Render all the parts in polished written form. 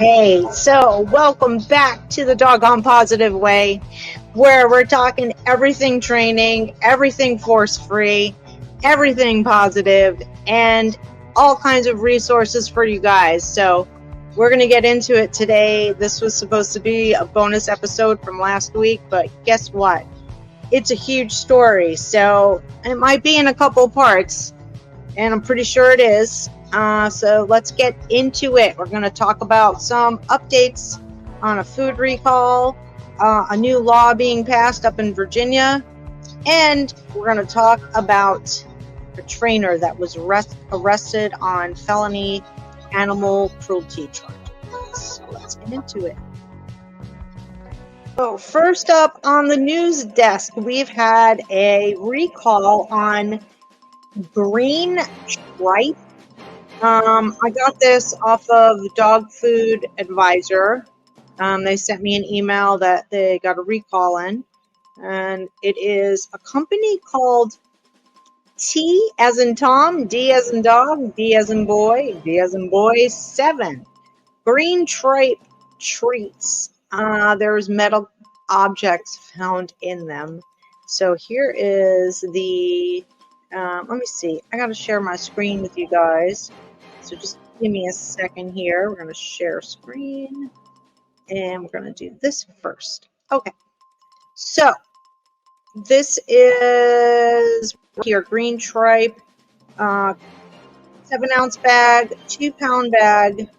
Hey, so welcome back to the Doggone Positive Way, where we're talking everything training, everything force-free, everything positive, and all kinds of resources for you guys. So we're going to get into it today. This was supposed to be a bonus episode from last week, but guess what? It's a huge story, so it might be in a couple parts, and I'm pretty sure it is. So let's get into it. We're going to talk about some updates on a food recall, a new law being passed up in Virginia, and we're going to talk about a trainer that was arrested on felony animal cruelty charges. So let's get into it. So first up on the news desk, we've had a recall on green tripe. I got this off of the Dog Food Advisor. They sent me an email that they got a recall in, and it is a company called T as in Tom, D as in dog, D as in boy, D as in boy 7. Green tripe treats. There's metal objects found in them. So here is the, let me see, I got to share my screen with you guys. So just give me a second here. We're going to share screen, and we're going to do this first. Okay, so this is here, green tripe, 7-ounce bag, 2-pound bag,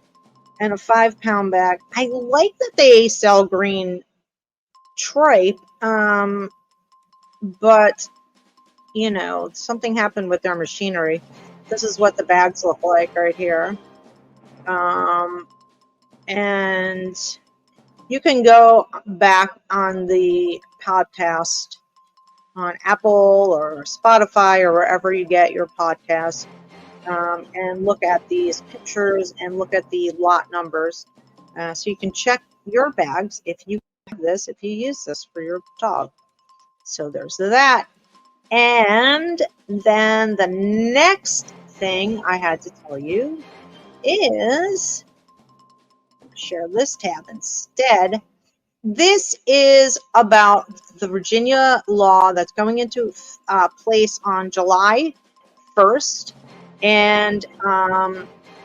and a 5-pound bag. I like that they sell green tripe, but you know, something happened with their machinery. This is what the bags look like right here. And you can go back on the podcast on Apple or Spotify or wherever you get your podcast, and look at these pictures and look at the lot numbers. So you can check your bags if you have this, if you use this for your dog. So there's that. And then the next thing I had to tell you is, share this tab instead. This is about the Virginia law that's going into place on July 1st, and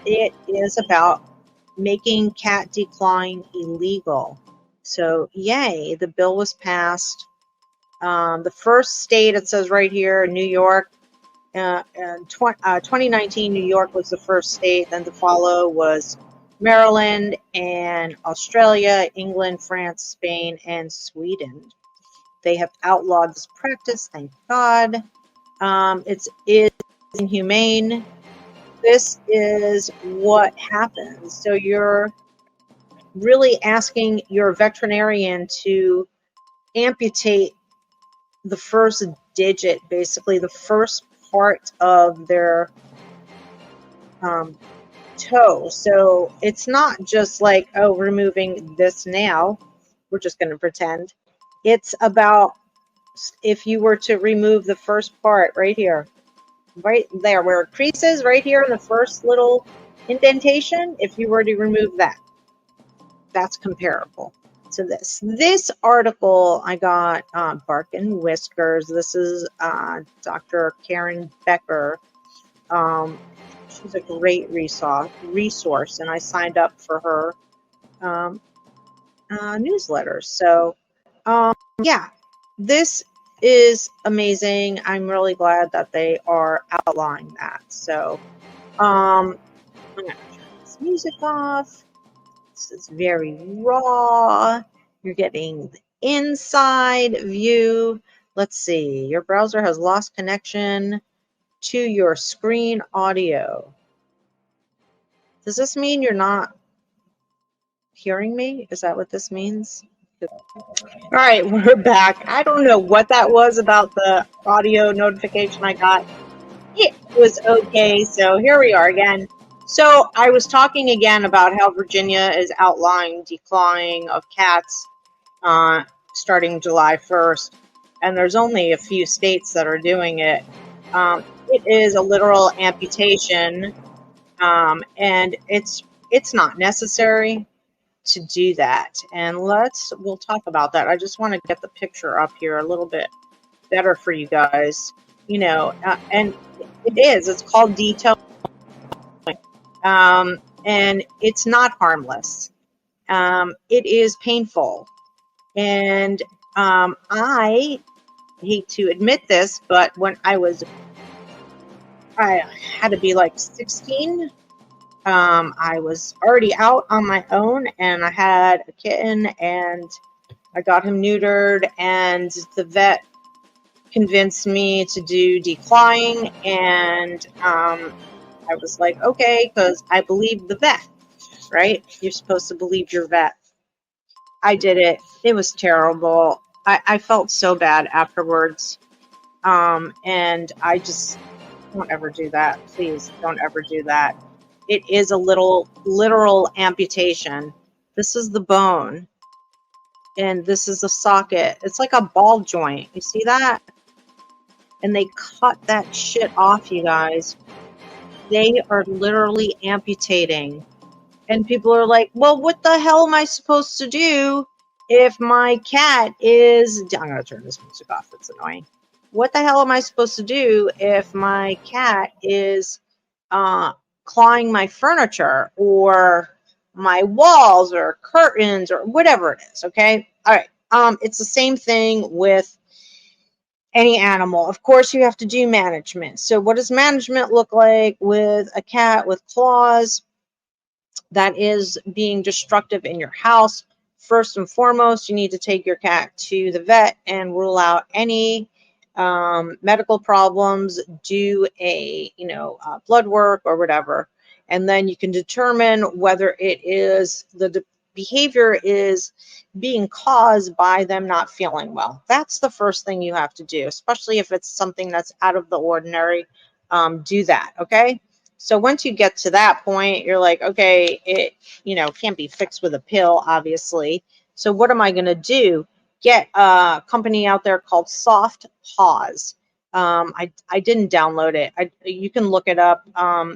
it is about making cat declawing illegal. So yay, the bill was passed. The first state, it says right here, New York. In 2019, New York was the first state. Then to follow was Maryland and Australia, England, France, Spain, and Sweden. They have outlawed this practice, thank God. It's inhumane. This is what happens. So you're really asking your veterinarian to amputate the first digit, basically the first part of their toe. So it's not just like, oh, removing this now. We're just going to pretend. It's about if you were to remove the first part right here, right there where it creases, right here in the first little indentation, if you were to remove that, that's comparable to this. This article I got, Bark and Whiskers. This is Dr. Karen Becker. She's a great resource, and I signed up for her newsletter. So, yeah, this is amazing. I'm really glad that they are outlawing that. So, I'm going to turn this music off. This is very raw. You're getting the inside view. Let's see. Your browser has lost connection to your screen audio. Does this mean you're not hearing me? Is that what this means? All right, we're back. I don't know what that was about the audio notification I got. It was okay, so here we are again. So I was talking again about how Virginia is outlawing declawing of cats starting July 1st, and there's only a few states that are doing it. It is a literal amputation, and it's not necessary. to do that. And we'll talk about that. I just want to get the picture up here a little bit better for you guys, and it's called detail, and it's not harmless. It is painful, and I hate to admit this, but when I had to be like 16. I was already out on my own, and I had a kitten, and I got him neutered, and the vet convinced me to do declawing, and I was like, okay, because I believed the vet, right? You're supposed to believe your vet. I did it. It was terrible. I felt so bad afterwards. And I just don't ever do that. Please don't ever do that. It is a literal amputation. This is the bone, and this is the socket. It's like a ball joint. You see that? And they cut that shit off, you guys. They are literally amputating. And people are like, well, what the hell am I supposed to do if my cat is... I'm going to turn this music off. It's annoying. What the hell am I supposed to do if my cat is clawing my furniture or my walls or curtains or whatever it is? Okay. All right. It's the same thing with any animal. Of course, you have to do management. So what does management look like with a cat with claws that is being destructive in your house? First and foremost, you need to take your cat to the vet and rule out any medical problems, do a blood work or whatever, and then you can determine whether it is the behavior is being caused by them not feeling well. That's the first thing you have to do, especially if it's something that's out of the ordinary. Do that, okay? So once you get to that point, you're like, okay, it can't be fixed with a pill, obviously. So what am I going to do? Get a company out there called Soft Paws. I didn't download it. You can look it up.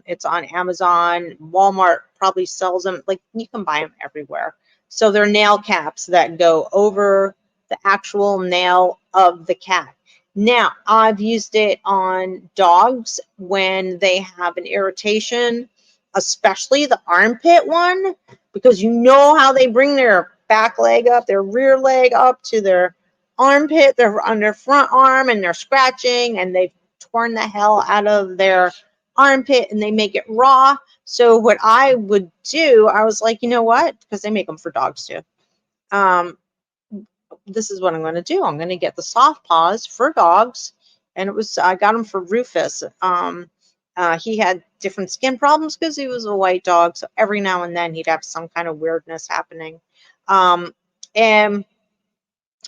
It's on Amazon. Walmart probably sells them. Like, you can buy them everywhere. So they're nail caps that go over the actual nail of the cat. Now, I've used it on dogs when they have an irritation, especially the armpit one, because you know how they bring their back leg up, their rear leg up to their armpit, they're on their front arm, and they're scratching, and they've torn the hell out of their armpit, and they make it raw. So what I would do, I was like, you know what? Because they make them for dogs too. This is what I'm going to do. I'm going to get the Soft Paws for dogs, and I got him for Rufus. He had different skin problems because he was a white dog, so every now and then he'd have some kind of weirdness happening, and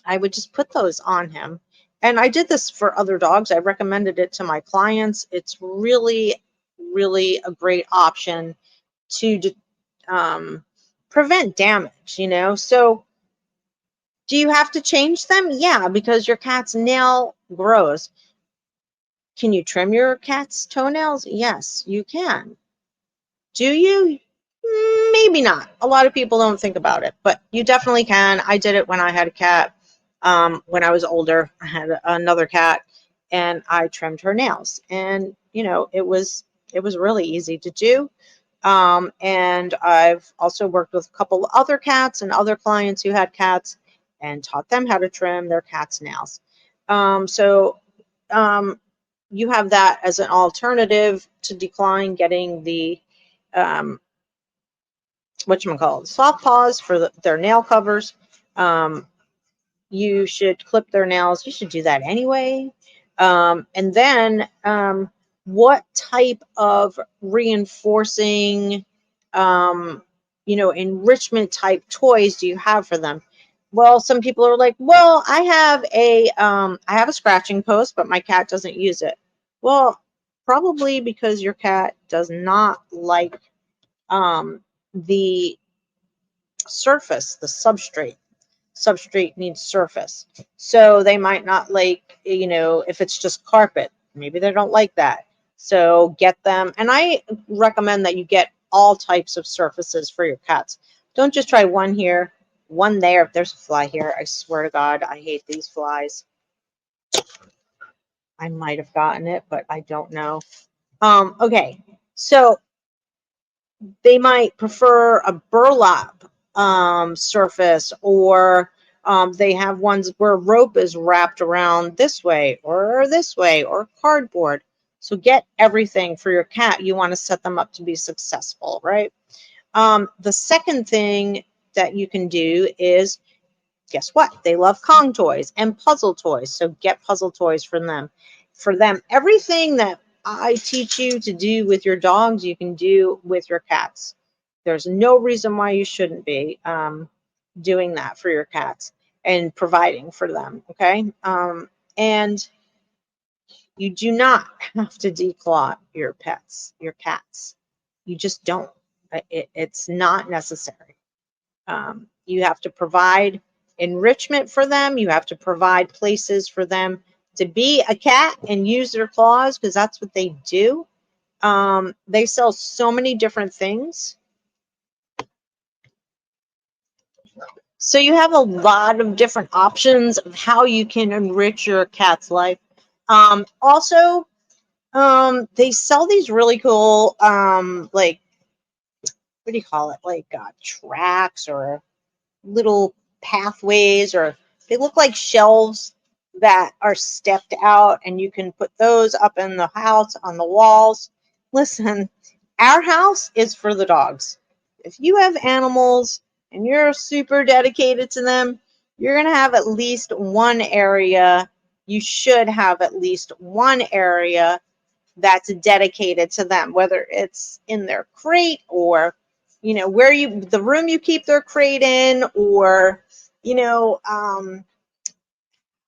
I would just put those on him. And I did this for other dogs. I recommended it to my clients. It's really, really a great option to prevent damage, So do you have to change them? Yeah, because your cat's nail grows. Can you trim your cat's toenails? Yes, you can. Do you? Maybe not. A lot of people don't think about it, but you definitely can. I did it when I had a cat. When I was older, I had another cat, and I trimmed her nails, and it was really easy to do. And I've also worked with a couple other cats and other clients who had cats, and taught them how to trim their cat's nails. So you have that as an alternative to decline getting the Soft Paws for their nail covers. You should clip their nails. You should do that anyway. And then what type of reinforcing, enrichment type toys do you have for them? Well, some people are like, well, I have a scratching post, but my cat doesn't use it. Well, probably because your cat does not like the surface, the substrate. Substrate needs surface. So they might not like, if it's just carpet, maybe they don't like that. So get them, and I recommend that you get all types of surfaces for your cats. Don't just try one here, one there. There's a fly here. I swear to God, I hate these flies. I might have gotten it, but I don't know. Okay, so they might prefer a burlap surface, or they have ones where rope is wrapped around this way or cardboard. So get everything for your cat. You want to set them up to be successful, right? The second thing that you can do is, guess what? They love Kong toys and puzzle toys. So get puzzle toys from them. For them, everything that I teach you to do with your dogs, you can do with your cats. There's no reason why you shouldn't be doing that for your cats and providing for them. Okay. And you do not have to declaw your pets, your cats. You just don't. It's not necessary. You have to provide enrichment for them. You have to provide places for them to be a cat and use their claws, because that's what they do. They sell so many different things. So you have a lot of different options of how you can enrich your cat's life. Also, they sell these really cool, like, what do you call it? Like tracks or little pathways, or they look like shelves that are stepped out, and you can put those up in the house on the walls. Listen, our house is for the dogs. If you have animals and you're super dedicated to them, you're going to have at least one area. You should have at least one area that's dedicated to them, whether it's in their crate, or where the room you keep their crate in, or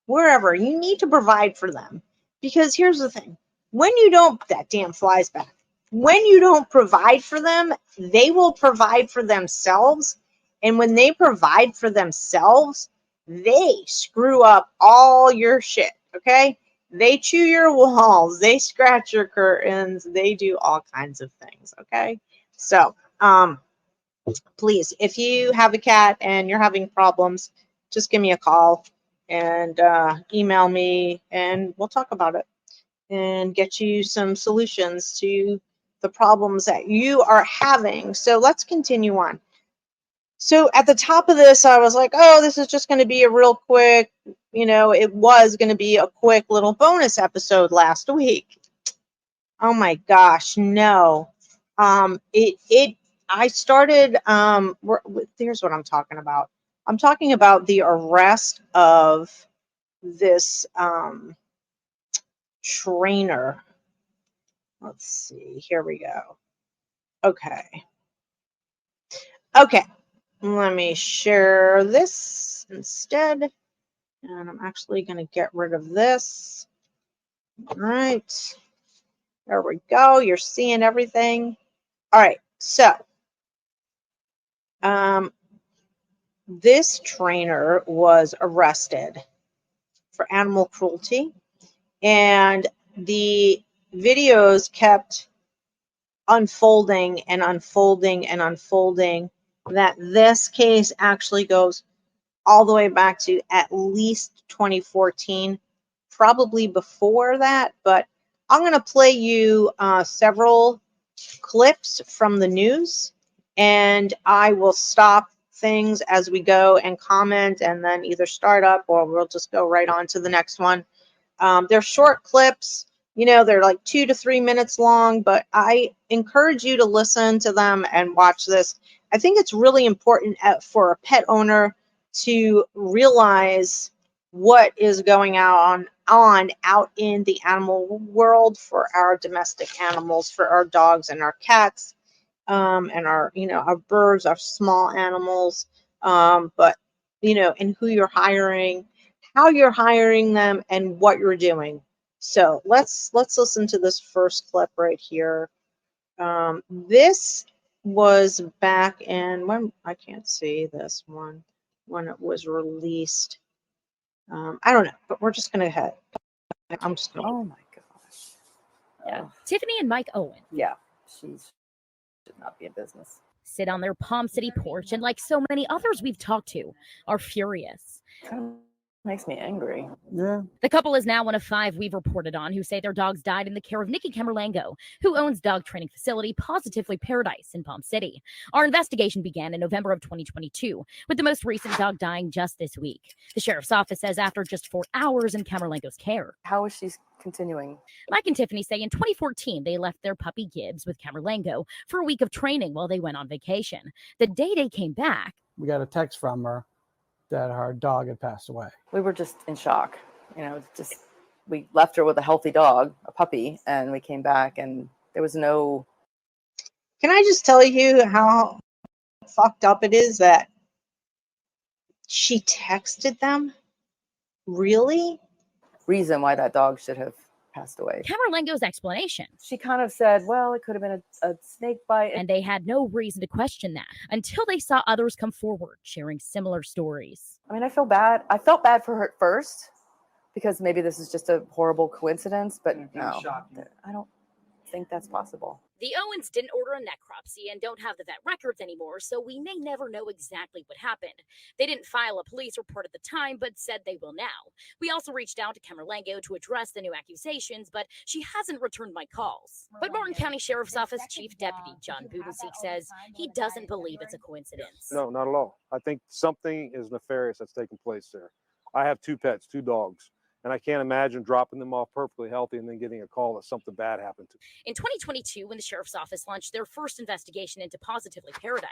wherever. You need to provide for them, because here's the thing: when you don't, that damn flies back, when you don't provide for them, they will provide for themselves. And when they provide for themselves, they screw up all your shit. Okay, they chew your walls, they scratch your curtains, they do all kinds of things. Okay, so please, if you have a cat and you're having problems, just give me a call and email me, and we'll talk about it and get you some solutions to the problems that you are having. So let's continue on. So at the top of this, I was like, oh, this is just going to be a real quick, it was going to be a quick little bonus episode last week. Oh my gosh, no. I started, here's what I'm talking about. I'm talking about the arrest of this trainer. Let's see, here we go. Okay, let me share this instead. And I'm actually going to get rid of this. All right, there we go. You're seeing everything. All right, so this trainer was arrested for animal cruelty, and the videos kept unfolding and unfolding and unfolding, that this case actually goes all the way back to at least 2014, probably before that. But I'm going to play you several clips from the news, and I will stop things as we go and comment, and then either start up or we'll just go right on to the next one. They're short clips, they're like 2 to 3 minutes long, but I encourage you to listen to them and watch this. I think it's really important for a pet owner to realize what is going on out in the animal world for our domestic animals, for our dogs and our cats, and our birds, our small animals, but and who you're hiring, how you're hiring them, and what you're doing. So let's listen to this first clip right here. This was back in, when, I can't see this one, when it was released. I don't know, but we're just gonna head. I'm just gonna. Oh my gosh. Yeah. Tiffany and Mike Owen. Yeah, she should not be in business. sit on their Palm City porch, and like so many others we've talked to, are furious. Makes me angry. Yeah. The couple is now one of 5 we've reported on who say their dogs died in the care of Nikki Camerlango, who owns dog training facility Positively Paradise in Palm City. Our investigation began in November of 2022, with the most recent dog dying just this week. The sheriff's office says after just 4 hours in Camerlango's care. How is she continuing? Mike and Tiffany say in 2014 they left their puppy Gibbs with Camerlango for a week of training while they went on vacation. The day they came back, we got a text from her that our dog had passed away. We were just in shock. We left her with a healthy dog, a puppy, and we came back and there was no... Can I just tell you how fucked up it is that she texted them? Really? reason why that dog should have passed away. Camerlango's explanation. She kind of said, well, it could have been a snake bite. And they had no reason to question that until they saw others come forward sharing similar stories. I mean, I feel bad. I felt bad for her at first because maybe this is just a horrible coincidence, but no, I don't think that's possible. The Owens didn't order a necropsy and don't have the vet records anymore, so we may never know exactly what happened. They didn't file a police report at the time, but said they will now. We also reached out to Camerlango to address the new accusations, but she hasn't returned my calls. But Martin County Sheriff's Office Chief Deputy John Budenseek says he doesn't believe it's a coincidence. No, not at all. I think something is nefarious that's taking place there. I have 2 pets, 2 dogs. And I can't imagine dropping them off perfectly healthy and then getting a call that something bad happened to them. In 2022, when the Sheriff's Office launched their first investigation into Positively Paradise,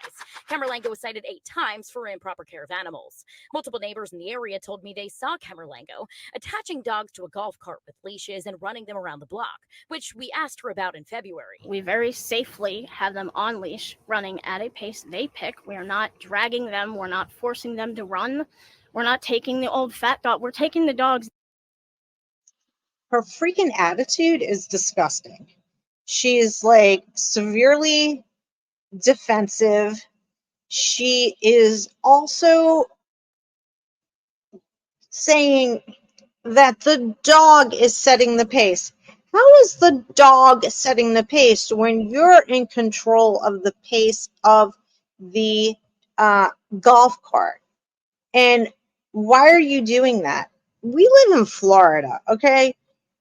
Camerlango was cited 8 times for improper care of animals. Multiple neighbors in the area told me they saw Camerlango attaching dogs to a golf cart with leashes and running them around the block, which we asked her about in February. We very safely have them on leash, running at a pace they pick. We are not dragging them. We're not forcing them to run. We're not taking the old fat dog. We're taking the dogs. Her freaking attitude is disgusting. She's like severely defensive. She is also saying that the dog is setting the pace. How is the dog setting the pace when you're in control of the pace of the golf cart? And why are you doing that? We live in Florida, okay?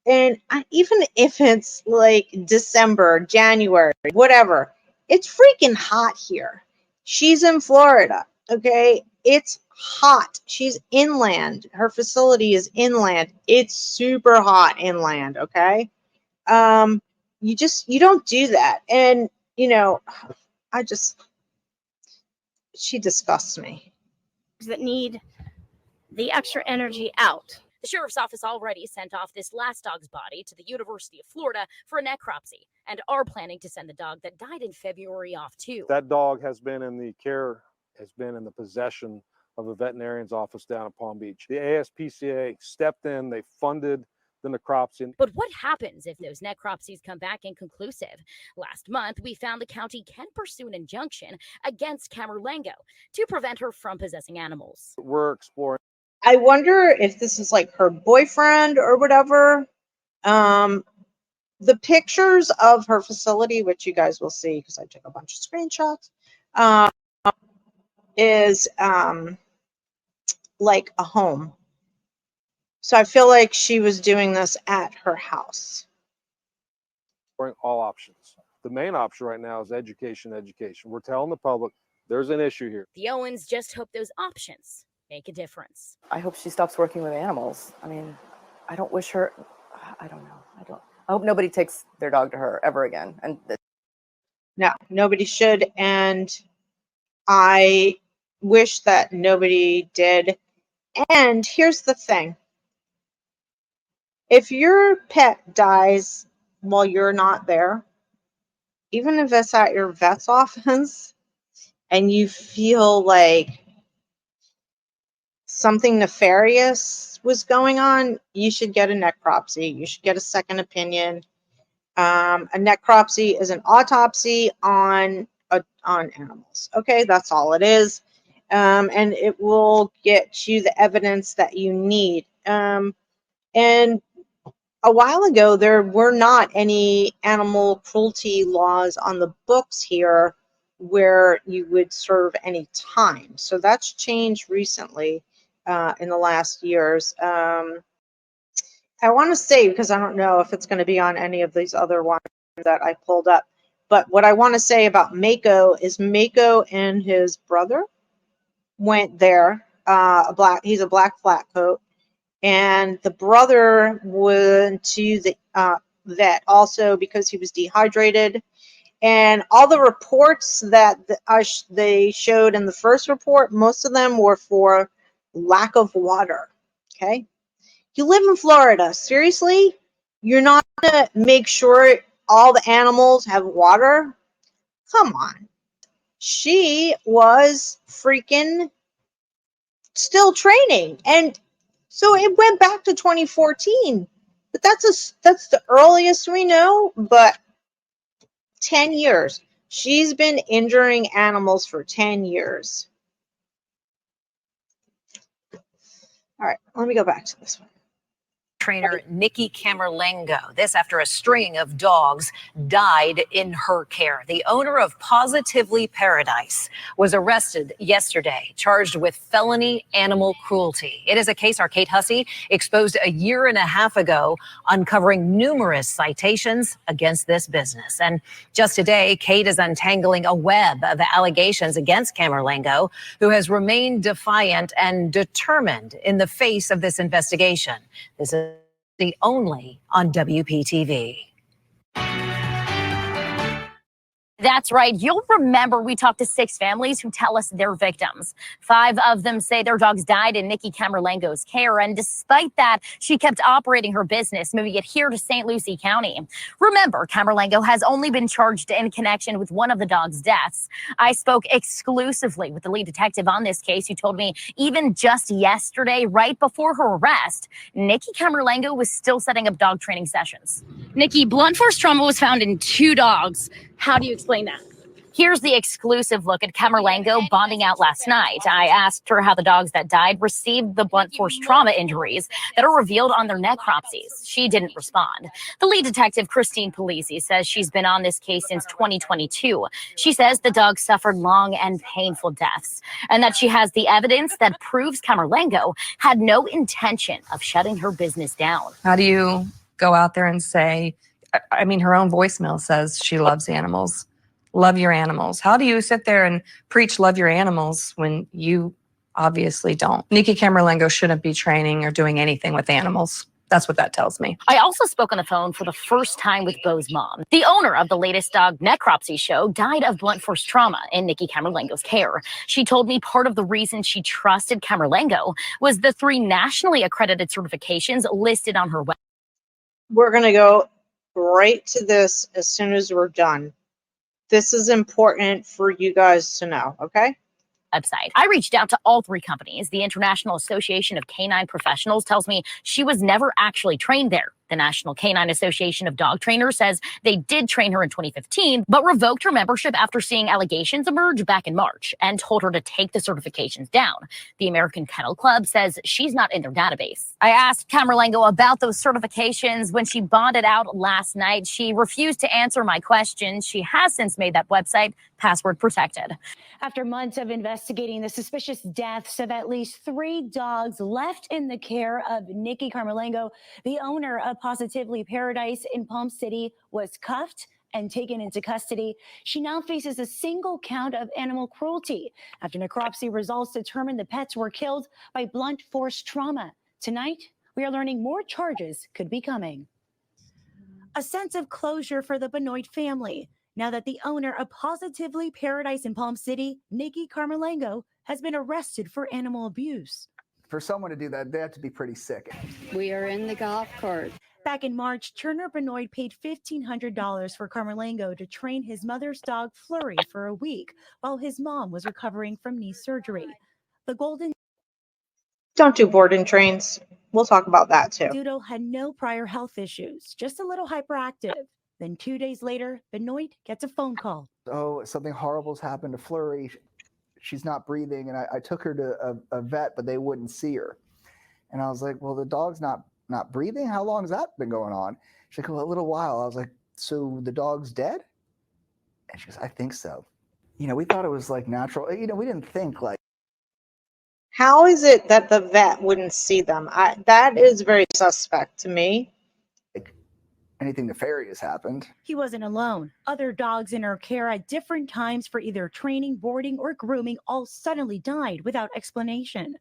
And even if it's like December, January, whatever, it's freaking hot here. She's in Florida, okay? It's hot. She's inland. Her facility is inland. It's super hot inland, okay? You don't do that. And, she disgusts me. That need the extra energy out. The Sheriff's Office already sent off this last dog's body to the University of Florida for a necropsy and are planning to send the dog that died in February off too. That dog has been in the possession of a veterinarian's office down at Palm Beach. The ASPCA stepped in, they funded the necropsy. But what happens if those necropsies come back inconclusive? Last month, we found the county can pursue an injunction against Camerlango to prevent her from possessing animals. We're exploring. I wonder if this is like her boyfriend or whatever. The pictures of her facility, which you guys will see because I took a bunch of screenshots, is like a home. So I feel like she was doing this at her house. All options. The main option right now is education. We're telling the public there's an issue here. The Owens just hope those options make a difference. I hope she stops working with animals. I mean, I don't wish her, I don't know. I hope nobody takes their dog to her ever again. And No, nobody should. And I wish that nobody did. And here's the thing. If your pet dies while you're not there, even if it's at your vet's office and you feel like something nefarious was going on, you should get a necropsy. You should get a second opinion. A necropsy is an autopsy on animals. Okay, that's all it is. And it will get you the evidence that you need. And a while ago, there were not any animal cruelty laws on the books here where you would serve any time. So that's changed recently in the last years. I want to say, because I don't know if it's going to be on any of these other ones that I pulled up, but what I want to say about Mako is Mako and his brother went there. He's a black flat coat, and the brother went to the vet also because he was dehydrated. And all the reports that they showed in the first report, most of them were for lack of water. Okay. You live in Florida. Seriously? You're not going to make sure all the animals have water? Come on. She was freaking still training. And so it went back to 2014. But that's the earliest we know, but 10 years. She's been injuring animals for 10 years. All right, let me go back to this one. Trainer Nikki Camerlengo. This after a string of dogs died in her care. The owner of Positively Paradise was arrested yesterday, charged with felony animal cruelty. It is a case our Kate Hussey exposed a year and a half ago, uncovering numerous citations against this business. And just today, Kate is untangling a web of allegations against Camerlengo, who has remained defiant and determined in the face of this investigation. This is the only on WPTV. That's right. You'll remember we talked to 6 families who tell us they're victims. 5 of them say their dogs died in Nikki Camerlengo's care. And despite that, she kept operating her business, moving it here to St. Lucie County. Remember, Camerlengo has only been charged in connection with one of the dog's deaths. I spoke exclusively with the lead detective on this case, who told me even just yesterday, right before her arrest, Nikki Camerlengo was still setting up dog training sessions. Nikki, blunt force trauma was found in 2 dogs. How do you explain that? Here's the exclusive look at Camerlengo bonding out last night. I asked her how the dogs that died received the blunt force trauma injuries that are revealed on their necropsies. She didn't respond. The lead detective, Christine Polisi, says she's been on this case since 2022. She says the dogs suffered long and painful deaths, and that she has the evidence that proves Camerlengo had no intention of shutting her business down. How do you go out there and say, I mean, her own voicemail says she loves animals. Love your animals. How do you sit there and preach love your animals when you obviously don't? Nikki Camerlengo shouldn't be training or doing anything with animals. That's what that tells me. I also spoke on the phone for the first time with Bo's mom. The owner of the latest dog necropsy show died of blunt force trauma in Nikki Camerlengo's care. She told me part of the reason she trusted Camerlengo was the 3 nationally accredited certifications listed on her website. We're going to go right to this as soon as we're done. This is important for you guys to know, okay? Website. I reached out to all 3 companies. The International Association of Canine Professionals tells me she was never actually trained there. The National Canine Association of Dog Trainers says they did train her in 2015, but revoked her membership after seeing allegations emerge back in March and told her to take the certifications down. The American Kennel Club says she's not in their database. I asked Camerlengo about those certifications when she bonded out last night. She refused to answer my questions. She has since made that website password protected. After months of investigating the suspicious deaths of at least 3 dogs left in the care of Nikki Camerlengo, the owner of Positively Paradise in Palm City was cuffed and taken into custody. She now faces a single count of animal cruelty after necropsy results determined the pets were killed by blunt force trauma. Tonight, we are learning more charges could be coming. A sense of closure for the Benoit family now that the owner of Positively Paradise in Palm City, Nikki Camerlengo, has been arrested for animal abuse. For someone to do that, they have to be pretty sick. We are in the golf cart. Back in March, Turner Benoit paid $1,500 for Camerlengo to train his mother's dog Flurry for a week while his mom was recovering from knee surgery. The Golden Don't do boarding trains. We'll talk about that too. Doodle had no prior health issues, just a little hyperactive. Then 2 days later, Benoit gets a phone call. Oh, something horrible's happened to Flurry. She's not breathing. And I took her to a vet, but they wouldn't see her. And I was like, well, the dog's not breathing? How long has that been going on? She's like, well, a little while. I was like, so the dog's dead? And she goes, I think so. we thought it was like natural. We didn't think like. How is it that the vet wouldn't see them? That is very suspect to me. Anything nefarious happened. He wasn't alone. Other dogs in her care at different times for either training, boarding, or grooming all suddenly died without explanation,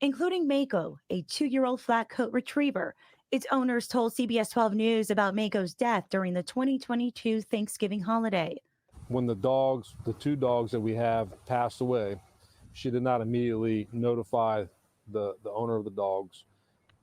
including Mako, a 2-year-old flat coat retriever. Its owners told CBS 12 News about Mako's death during the 2022 Thanksgiving holiday. When the two dogs that we have passed away, she did not immediately notify the owner of the dogs.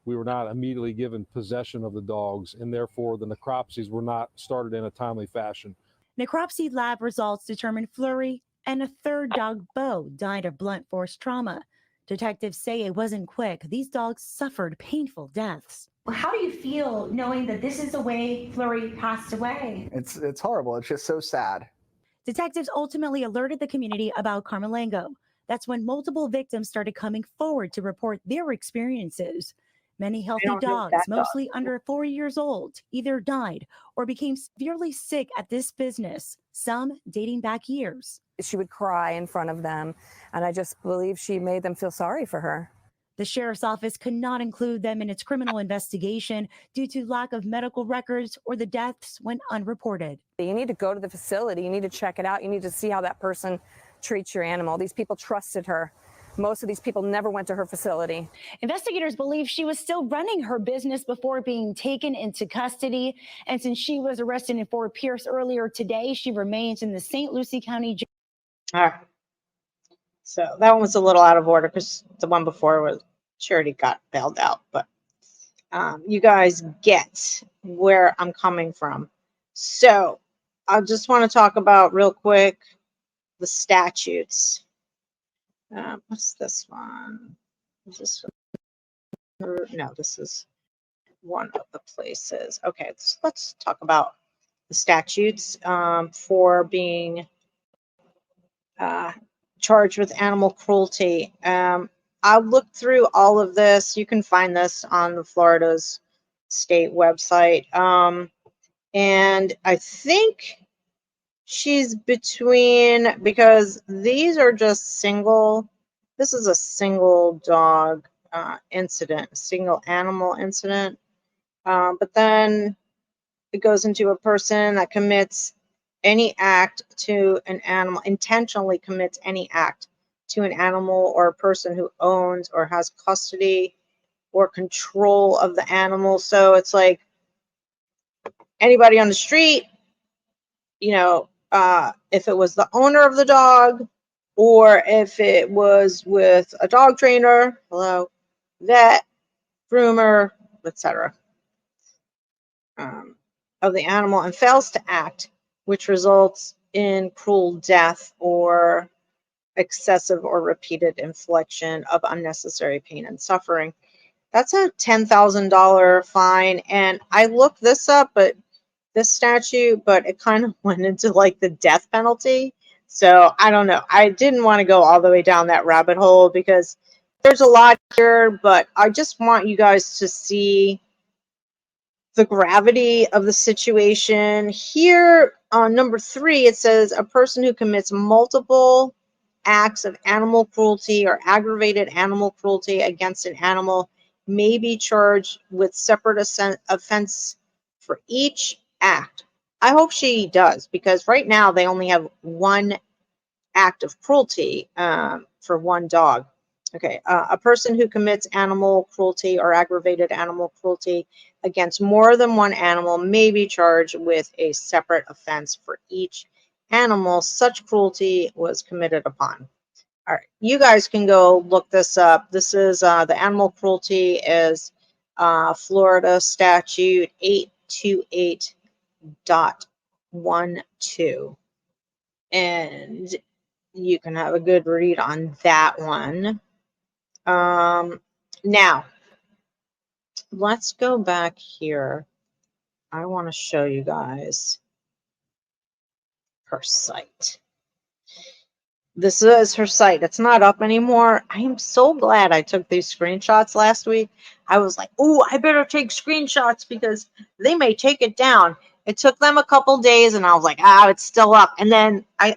We were not immediately given possession of the dogs, and therefore the necropsies were not started in a timely fashion. Necropsy lab results determined Flurry and a third dog, Bo, died of blunt force trauma. Detectives say it wasn't quick. These dogs suffered painful deaths. How do you feel knowing that this is the way Flurry passed away? It's horrible. It's just so sad. Detectives ultimately alerted the community about Carmelango. That's when multiple victims started coming forward to report their experiences. Many healthy dogs, mostly under 4 years old, either died or became severely sick at this business, some dating back years. She would cry in front of them, and I just believe she made them feel sorry for her. The sheriff's office could not include them in its criminal investigation due to lack of medical records or the deaths went unreported. You need to go to the facility. You need to check it out. You need to see how that person treats your animal. These people trusted her. Most of these people never went to her facility. Investigators believe she was still running her business before being taken into custody. And since she was arrested in Fort Pierce earlier today, she remains in the St. Lucie County jail. All right. So that one was a little out of order because the one before was she already got bailed out. But you guys get where I'm coming from. So I just want to talk about real quick the statutes. What's this one? Is this one? No, this is one of the places. Okay, so let's talk about the statutes for being charged with animal cruelty. I looked through all of this. You can find this on the Florida's state website. And I think she's between, because these are just single, this is a single dog incident, single animal incident. But then it goes into a person that commits any act to an animal, intentionally commits any act to an animal or a person who owns or has custody or control of the animal. So it's like anybody on the street, if it was the owner of the dog or if it was with a dog trainer, vet, groomer, etc. Of the animal and fails to act, which results in cruel death or excessive or repeated infliction of unnecessary pain and suffering. That's a $10,000 fine. And I looked this up, but this statute, but it kind of went into like the death penalty. So I don't know. I didn't want to go all the way down that rabbit hole because there's a lot here, but I just want you guys to see the gravity of the situation. Here on number 3, it says a person who commits multiple acts of animal cruelty or aggravated animal cruelty against an animal may be charged with separate offense for each act. I hope she does, because right now they only have one act of cruelty for one dog. Okay, a person who commits animal cruelty or aggravated animal cruelty against more than one animal may be charged with a separate offense for each animal such cruelty was committed upon. All right, you guys can go look this up. This is the animal cruelty is Florida statute 828.12. And you can have a good read on that one. Now, let's go back here. I want to show you guys her site. This is her site. It's not up anymore. I am so glad I took these screenshots last week. I was like, oh, I better take screenshots because they may take it down. It took them a couple days, and I was like, it's still up. And then I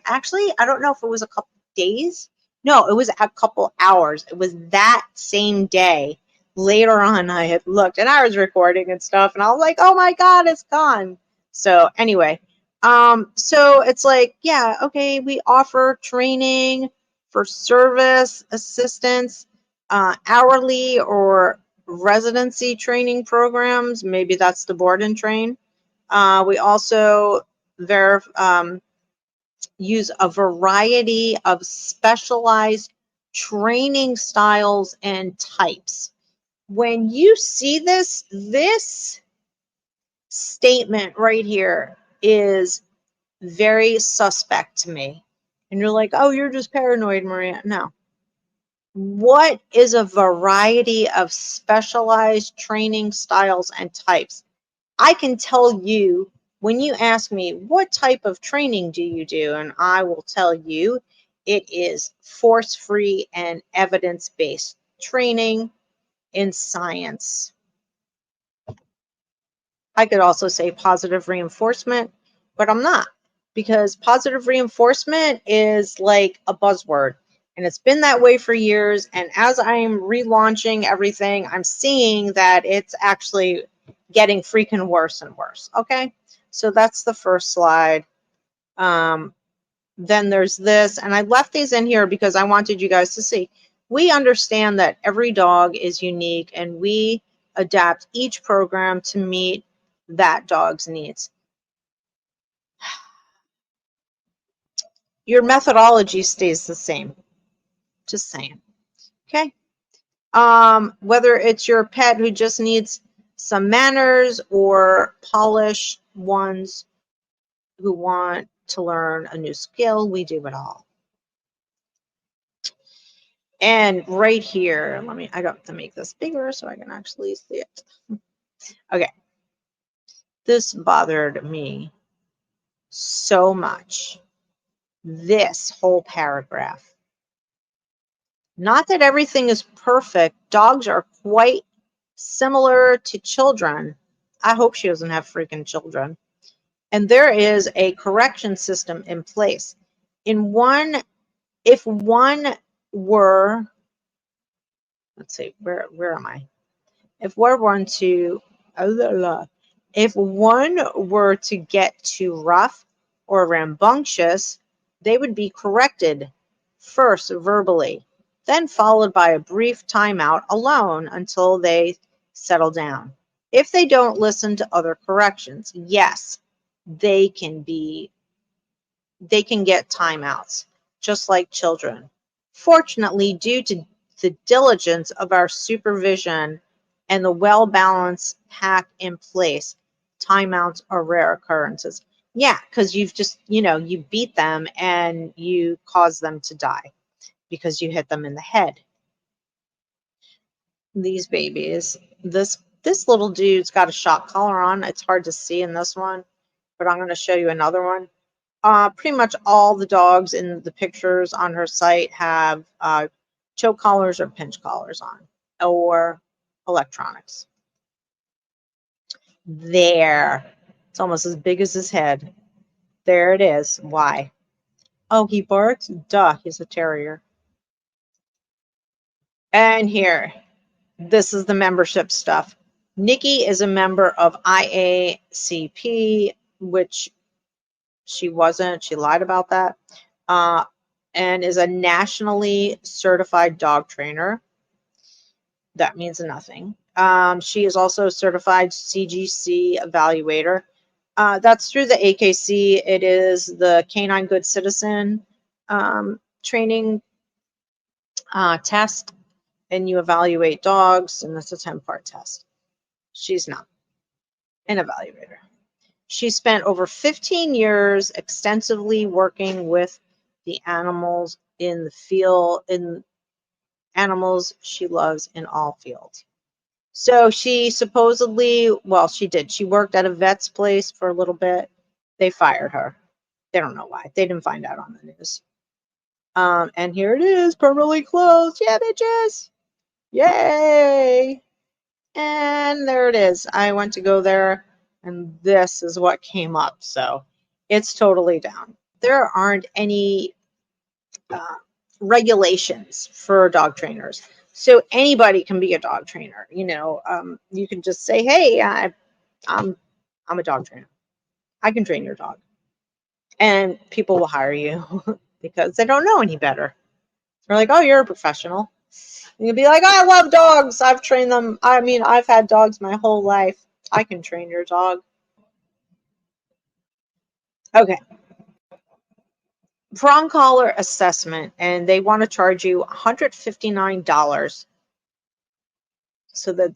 don't know if it was a couple days. No, it was a couple hours. It was that same day. Later on, I had looked, and I was recording and stuff, and I was like, oh my God, it's gone. So anyway, so it's like, yeah, okay, we offer training for service assistance, hourly or residency training programs. Maybe that's the board and train. We also use a variety of specialized training styles and types. When you see this statement right here is very suspect to me. And you're like, oh, you're just paranoid, Maria. No. What is a variety of specialized training styles and types? I can tell you when you ask me, what type of training do you do? And I will tell you it is force-free and evidence-based training in science. I could also say positive reinforcement, but I'm not, because positive reinforcement is like a buzzword. And it's been that way for years. And as I'm relaunching everything, I'm seeing that it's actually getting freaking worse and worse. Okay, so that's the first slide. Then there's this, and I left these in here because I wanted you guys to see. We understand that every dog is unique, and we adapt each program to meet that dog's needs. Your methodology stays the same. Just saying. Okay. Whether it's your pet who just needs some manners or polished ones who want to learn a new skill, we do it all. And right here, I got to make this bigger so I can actually see it. Okay. This bothered me so much. This whole paragraph. Not that everything is perfect. Dogs are quite similar to children. I hope she doesn't have freaking children. And there is a correction system in place. If one were, let's see, where am I? If one were to get too rough or rambunctious, they would be corrected first verbally, then followed by a brief timeout alone until they settle down. If they don't listen to other corrections, yes, they can get timeouts, just like children. Fortunately, due to the diligence of our supervision and the well-balanced pack in place, timeouts are rare occurrences. Yeah, because you've just, you beat them and you cause them to die because you hit them in the head. These babies, this little dude's got a shock collar on. It's hard to see in this one, but I'm going to show you another one. Pretty much all the dogs in the pictures on her site have choke collars or pinch collars on, or electronics. There. It's almost as big as his head. There it is. Why? Oh, he barks? Duh, he's a terrier. And here, this is the membership stuff. Nikki is a member of IACP, which she wasn't. She lied about that. And is a nationally certified dog trainer. That means nothing. She is also a certified CGC evaluator. That's through the AKC. It is the Canine Good Citizen training test, and you evaluate dogs, and it's a 10-part test. She's not an evaluator. She spent over 15 years extensively working with the animals in the field, in animals she loves in all fields. So she supposedly, she did. She worked at a vet's place for a little bit. They fired her. They don't know why. They didn't find out on the news. And here it is, permanently closed. Yeah, bitches. Yay. And there it is. I went to go there and this is what came up. So it's totally down. There aren't any regulations for dog trainers. So anybody can be a dog trainer. You can just say, hey, I'm a dog trainer. I can train your dog. And people will hire you because they don't know any better. They're like, oh, you're a professional. And you'll be like, I love dogs. I've trained them. I mean, I've had dogs my whole life. I can train your dog. Okay. Prong collar assessment, and they want to charge you $159 so that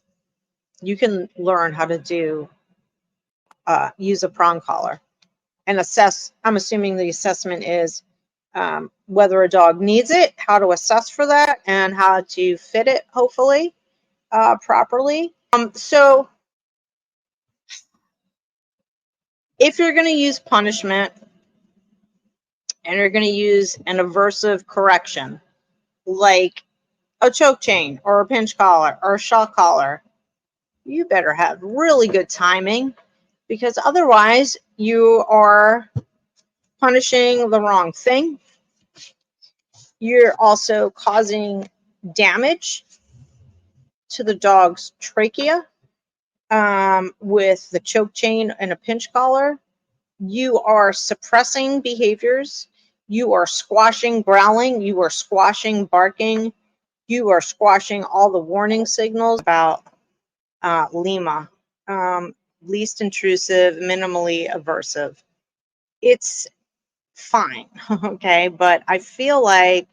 you can learn how to use a prong collar and assess. I'm assuming the assessment is whether a dog needs it, how to assess for that, and how to fit it, hopefully, properly. So if you're going to use punishment and you're going to use an aversive correction, like a choke chain or a pinch collar or a shock collar, you better have really good timing, because otherwise you are punishing the wrong thing. You're also causing damage to the dog's trachea with the choke chain and a pinch collar. You are suppressing behaviors. You are squashing growling. You are squashing barking. You are squashing all the warning signals about Lima. Least intrusive, minimally aversive. It's fine, okay? But I feel like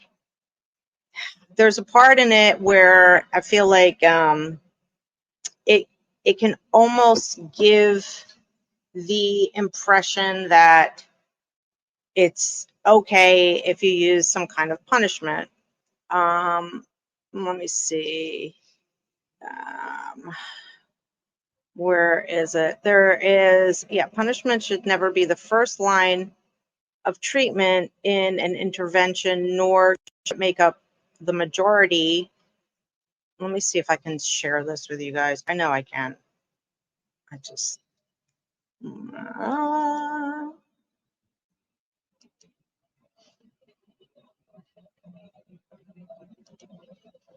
there's a part in it where I feel like it can almost give the impression that it's okay if you use some kind of punishment. Let me see. Where is it? There is, punishment should never be the first line of treatment in an intervention, nor should it make up the majority. Let me see if I can share this with you guys. I know I can. I just.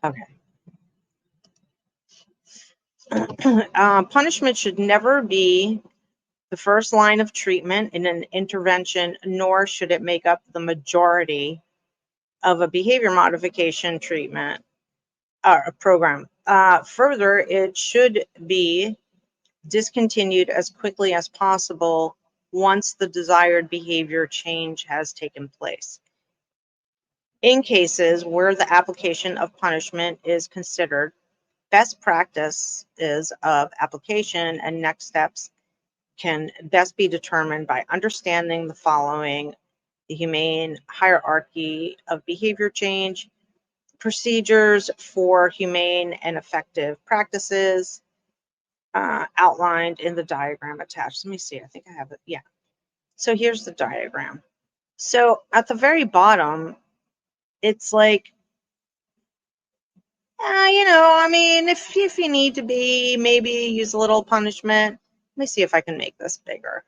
Okay. Punishment should never be the first line of treatment in an intervention, nor should it make up the majority of a behavior modification treatment or program. Further, it should be discontinued as quickly as possible once the desired behavior change has taken place. In cases where the application of punishment is considered, best practices of application and next steps can best be determined by understanding the following: the humane hierarchy of behavior change, procedures for humane and effective practices, outlined in the diagram attached. Let me see, I think I have it. Yeah. So here's the diagram. So at the very bottom, it's like, I mean, if you need to be, maybe use a little punishment. Let me see if I can make this bigger.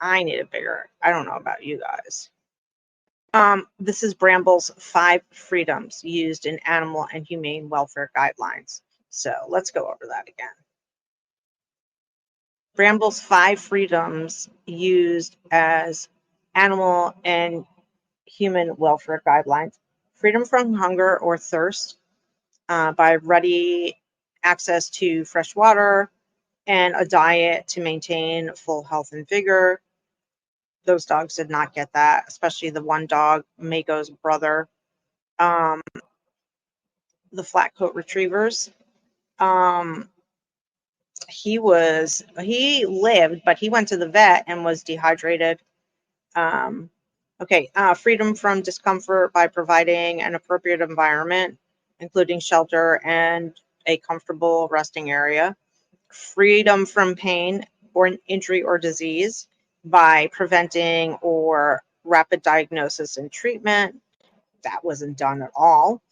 I need it bigger. I don't know about you guys. This is Bramble's 5 freedoms used in animal and humane welfare guidelines. So let's go over that again. Bramble's 5 freedoms used as animal and human welfare guidelines: freedom from hunger or thirst by ready access to fresh water and a diet to maintain full health and vigor. Those dogs did not get that, especially the one dog, Mako's brother, the flat coat retrievers. He lived, but he went to the vet and was dehydrated. Freedom from discomfort by providing an appropriate environment, including shelter and a comfortable resting area. Freedom from pain or injury or disease by preventing or rapid diagnosis and treatment. That wasn't done at all.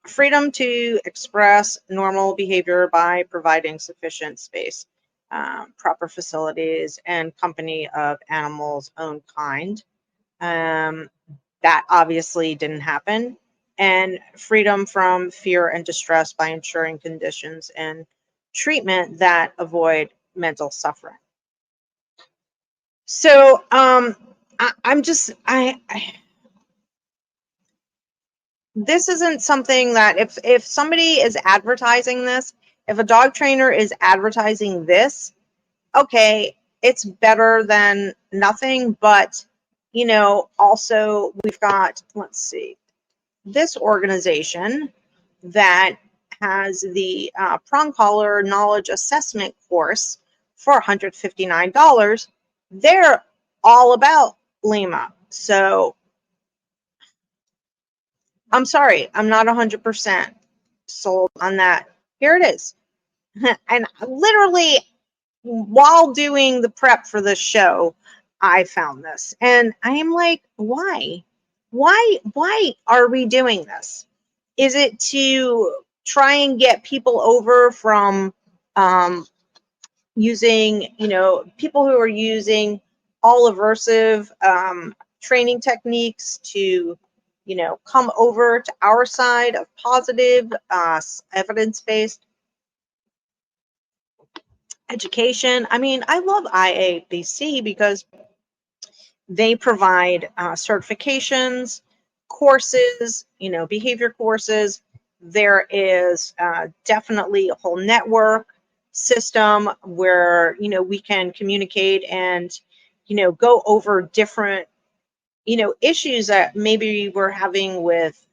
Freedom to express normal behavior by providing sufficient space. proper facilities, and company of animals' own kind. That obviously didn't happen. And freedom from fear and distress by ensuring conditions and treatment that avoid mental suffering. So I'm just this isn't something that if somebody is advertising this, if a dog trainer is advertising this, okay, it's better than nothing. But also we've got, let's see, this organization that has the prong collar knowledge assessment course for $159. They're all about Lima. So I'm sorry, I'm not 100% sold on that. Here it is. And literally, while doing the prep for this show, I found this. And I am like, why? Why are we doing this? Is it to try and get people over from using, people who are using all aversive training techniques to, come over to our side of positive, evidence-based education? I mean, I love IABC because they provide certifications, courses, behavior courses. There is definitely a whole network system where, we can communicate and, go over different, issues that maybe we're having with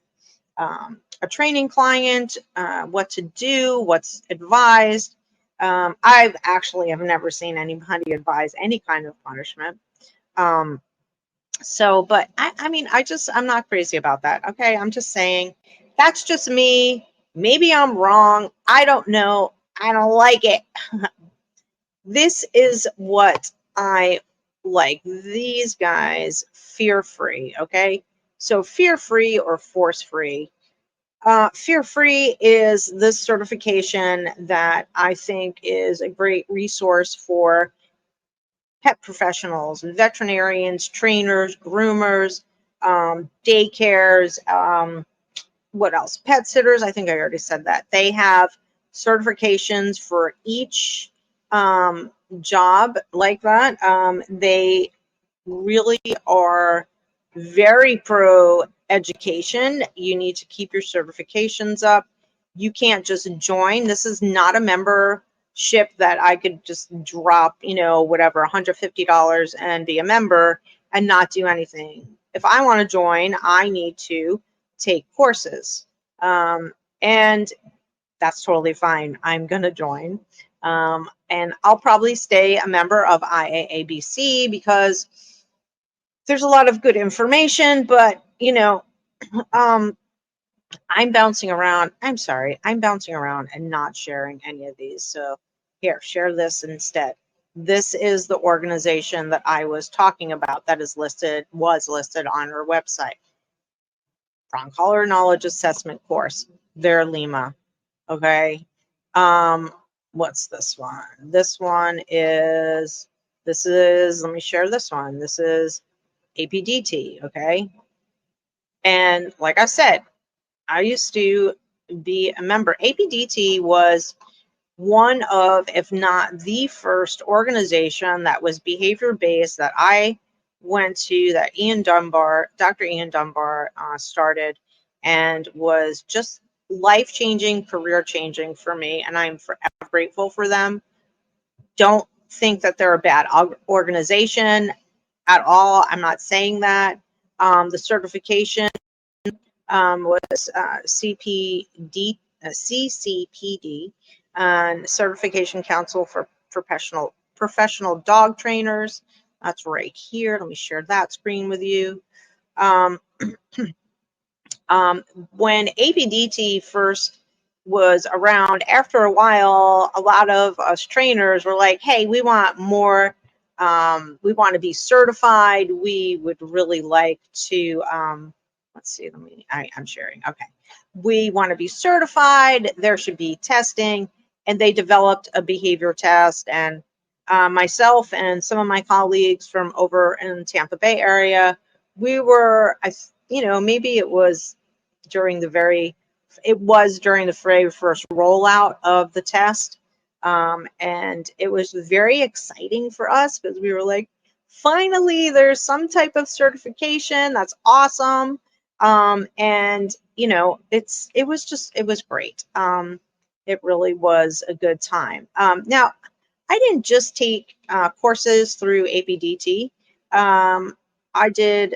a training client, what to do, what's advised. I've actually have never seen anybody advise any kind of punishment. But I mean, I'm not crazy about that. Okay. I'm just saying that's just me. Maybe I'm wrong. I don't know. I don't like it. This is what I like. These guys, fear-free. Okay. So fear-free or force-free. Fear-free is this certification that I think is a great resource for pet professionals, veterinarians, trainers, groomers, daycares, what else? Pet sitters. I think I already said that. They have certifications for each job like that. They really are very pro education. You need to keep your certifications up. You can't just join. This is not a membership that I could just drop, whatever, $150 and be a member and not do anything. If I want to join, I need to take courses. And that's totally fine. I'm going to join. And I'll probably stay a member of IAABC because there's a lot of good information, but I'm bouncing around. I'm sorry. I'm bouncing around and not sharing any of these. So here, share this instead. This is the organization that I was talking about that was listed on her website. Prong collar knowledge assessment course. They're Lima. Okay. What's this one? This is, let me share this one. This is APDT. Okay. And like I said, I used to be a member. APDT was one of, if not the first organization that was behavior based that I went to, that Dr. Ian Dunbar started, and was just life changing, career changing for me. And I'm forever grateful for them. Don't think that they're a bad organization at all. I'm not saying that. The certification was CCPD, and Certification Council for Professional Dog Trainers. That's right here. Let me share that screen with you. When APDT first was around, after a while, a lot of us trainers were like, hey, we want more. We want to be certified. We would really like to, let's see, I'm sharing. Okay. We want to be certified. There should be testing. And they developed a behavior test. And myself and some of my colleagues from over in Tampa Bay area, we were, maybe it was during the very first rollout of the test. And it was very exciting for us because we were like, finally, there's some type of certification. That's awesome. And it was great. It really was a good time. Now, I didn't just take courses through APDT. I did,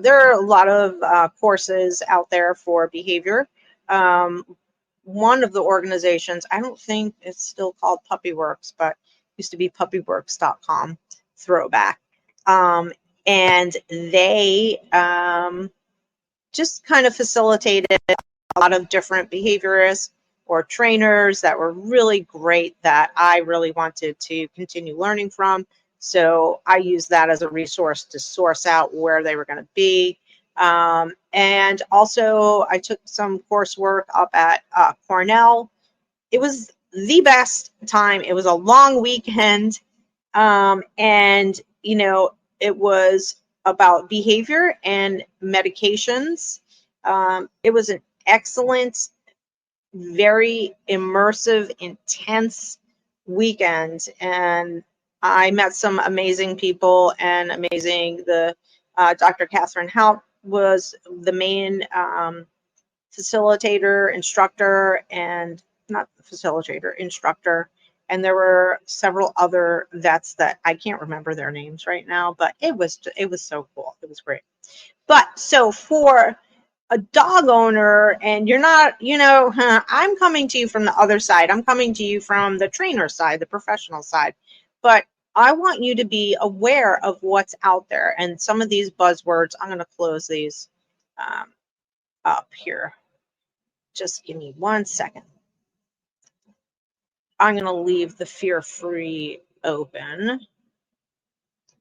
there are a lot of courses out there for behavior. One of the organizations, I don't think it's still called PuppyWorks, but used to be puppyworks.com, throwback. And they just kind of facilitated a lot of different behaviorists or trainers that were really great that I really wanted to continue learning from. So I used that as a resource to source out where they were going to be. And also I took some coursework up at Cornell. It was the best time. It was a long weekend. And, it was about behavior and medications. It was an excellent, very immersive, intense weekend, and I met some amazing people and Dr. Catherine Hout was the main facilitator, instructor, and not facilitator, instructor. And there were several other vets that I can't remember their names right now, but it was so cool. It was great. But so for a dog owner, and you're not, I'm coming to you from the other side. I'm coming to you from the trainer side, the professional side. But I want you to be aware of what's out there. And some of these buzzwords, I'm going to close these up here. Just give me 1 second. I'm going to leave the fear-free open.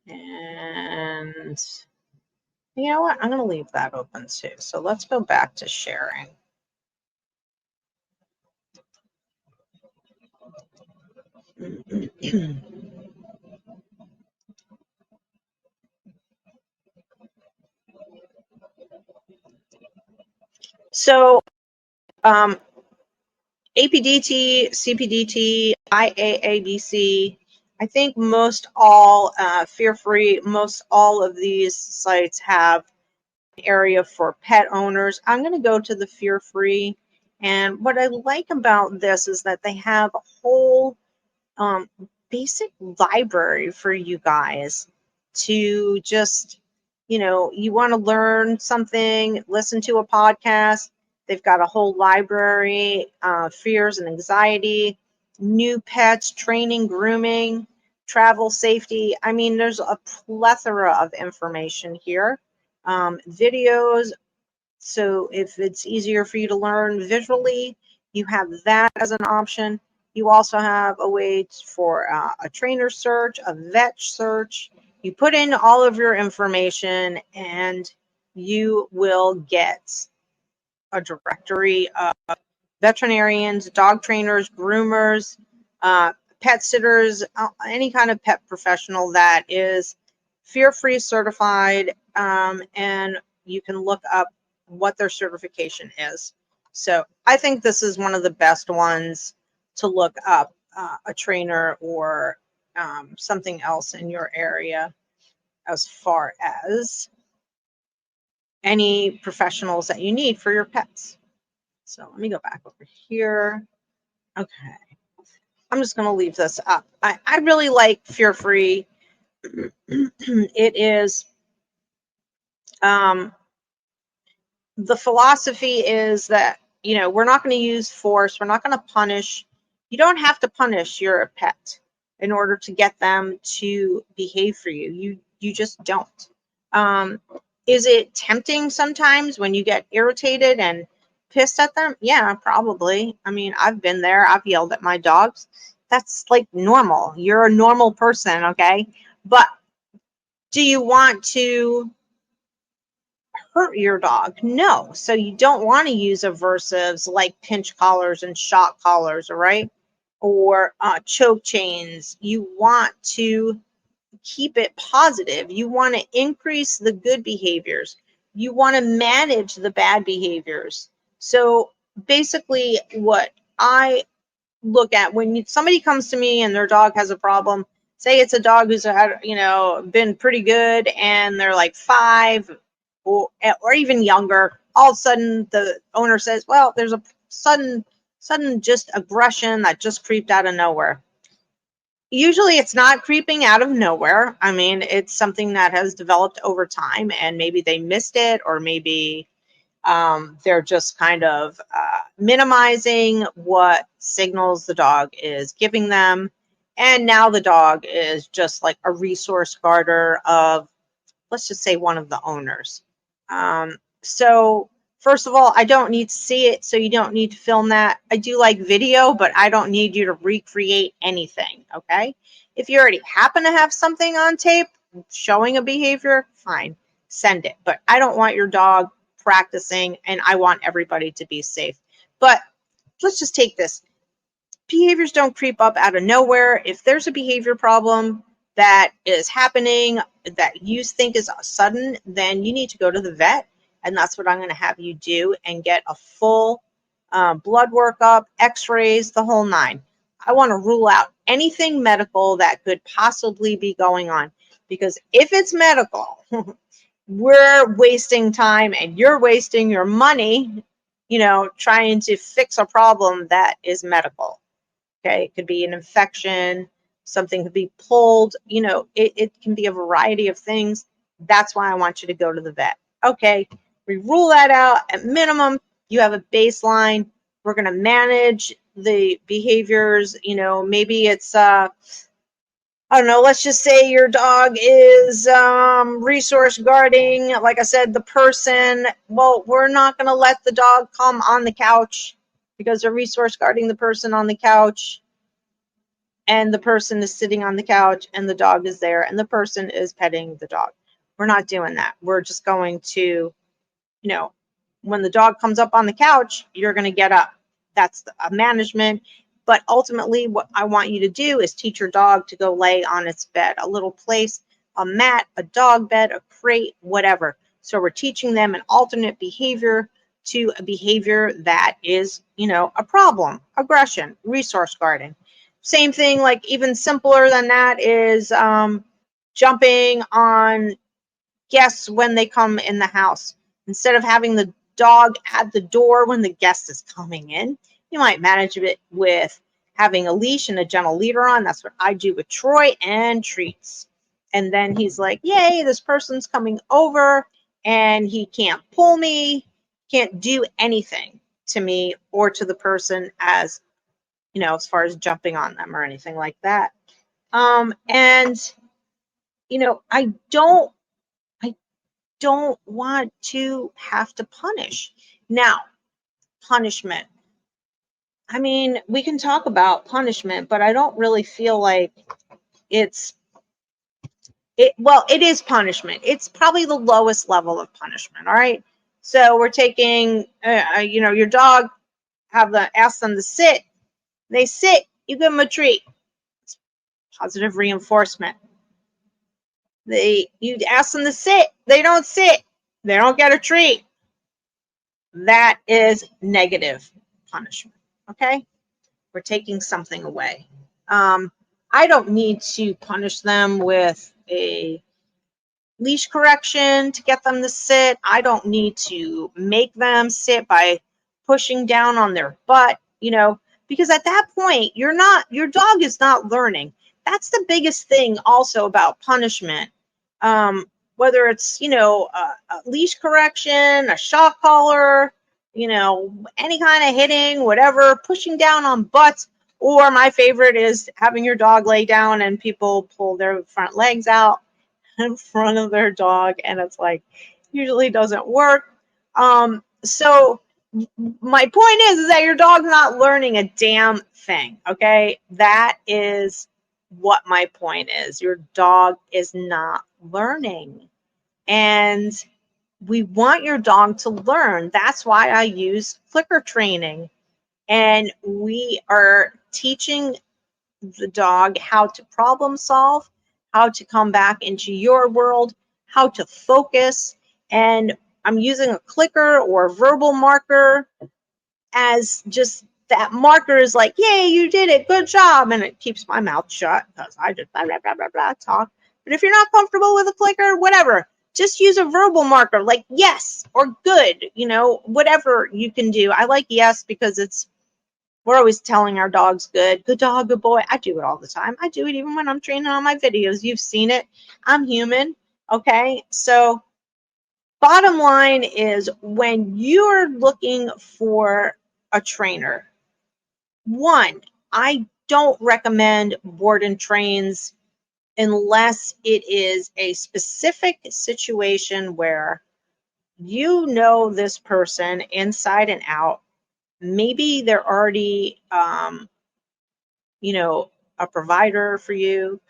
And you know what? I'm going to leave that open too. So let's go back to sharing. So APDT, CPDT, IAABC, I think most all fear-free, most all of these sites have an area for pet owners. I'm going to go to the fear-free. And what I like about this is that they have a whole basic library for you guys to just, you want to learn something, listen to a podcast. They've got a whole library, fears and anxiety, new pets, training, grooming, travel safety. I mean, there's a plethora of information here. Videos. So if it's easier for you to learn visually, you have that as an option. You also have a way for a trainer search, a vet search. You put in all of your information and you will get a directory of veterinarians, dog trainers, groomers, pet sitters, any kind of pet professional that is fear-free certified, and you can look up what their certification is. So I think this is one of the best ones to look up a trainer or something else in your area as far as any professionals that you need for your pets. So let me go back over here. Okay. I'm just going to leave this up. I really like Fear Free. It is, the philosophy is that, we're not going to use force. We're not going to punish. You don't have to punish your pet in order to get them to behave for you. You just don't. Is it tempting sometimes when you get irritated and pissed at them? Yeah, probably. I mean, I've been there. I've yelled at my dogs. That's like normal. You're a normal person, okay? But do you want to hurt your dog? No. So you don't want to use aversives like pinch collars and shock collars, all right? or choke chains. You want to keep it positive. You want to increase the good behaviors. You want to manage the bad behaviors. So basically, what I look at when somebody comes to me and their dog has a problem, say it's a dog who's had, been pretty good and they're like 5 or even younger, all of a sudden the owner says, well, there's a sudden just aggression that just creeped out of nowhere. Usually it's not creeping out of nowhere. I mean, it's something that has developed over time, and maybe they missed it, or maybe they're just kind of minimizing what signals the dog is giving them. And now the dog is just like a resource guarder of, let's just say, one of the owners. So first of all, I don't need to see it, so you don't need to film that. I do like video, but I don't need you to recreate anything, okay? If you already happen to have something on tape showing a behavior, fine, send it. But I don't want your dog practicing, and I want everybody to be safe. But let's just take this. Behaviors don't creep up out of nowhere. If there's a behavior problem that is happening that you think is sudden, then you need to go to the vet, and that's what I'm going to have you do, and get a full blood workup, x-rays, the whole 9. I want to rule out anything medical that could possibly be going on, because if it's medical, we're wasting time and you're wasting your money, trying to fix a problem that is medical. Okay, it could be an infection, something could be pulled, it can be a variety of things. That's why I want you to go to the vet. Okay, we rule that out. At minimum, you have a baseline. We're going to manage the behaviors. Maybe it's I don't know, let's just say your dog is resource guarding, like I said, the person. Well, we're not going to let the dog come on the couch because they're resource guarding the person on the couch, and the person is sitting on the couch and the dog is there and the person is petting the dog. We're not doing that. We're just going to, when the dog comes up on the couch, you're going to get up. That's a management. But ultimately, what I want you to do is teach your dog to go lay on its bed, a little place, a mat, a dog bed, a crate, whatever. So we're teaching them an alternate behavior to a behavior that is, a problem, aggression, resource guarding. Same thing, like even simpler than that is jumping on guests when they come in the house. Instead of having the dog at the door when the guest is coming in, you might manage it with having a leash and a gentle leader on. That's what I do with Troy, and treats. And then he's like, yay, this person's coming over and he can't pull me, can't do anything to me or to the person as far as jumping on them or anything like that. And I don't want to have to punish. Now, punishment. I mean, we can talk about punishment, but I don't really feel like it is punishment. It's probably the lowest level of punishment. All right. So we're taking, your dog, ask them to sit. They sit, you give them a treat. It's positive reinforcement. You ask them to sit, they don't sit, they don't get a treat. That is negative punishment. Okay, we're taking something away. I don't need to punish them with a leash correction to get them to sit. I don't need to make them sit by pushing down on their butt, because at that point your dog is not learning. That's the biggest thing also about punishment. Whether it's, a leash correction, a shock collar, any kind of hitting, whatever, pushing down on butts, or my favorite is having your dog lay down and people pull their front legs out in front of their dog, and it's like usually doesn't work. So my point is that your dog's not learning a damn thing. Okay, that is what my point is. Your dog is not learning, and we want your dog to learn. That's why I use clicker training. And we are teaching the dog how to problem solve, how to come back into your world, how to focus. And I'm using a clicker or a verbal marker as just that marker is like, yay, you did it, good job. And it keeps my mouth shut because I just blah, blah, blah, blah, blah, talk. But if you're not comfortable with a clicker, whatever, just use a verbal marker like yes or good, whatever you can do. I like yes because we're always telling our dogs good dog, good boy. I do it all the time. I do it even when I'm training on my videos. You've seen it. I'm human. Okay. So bottom line is when you're looking for a trainer, one, I don't recommend board and trains unless it is a specific situation where you know this person inside and out. Maybe they're already a provider for you.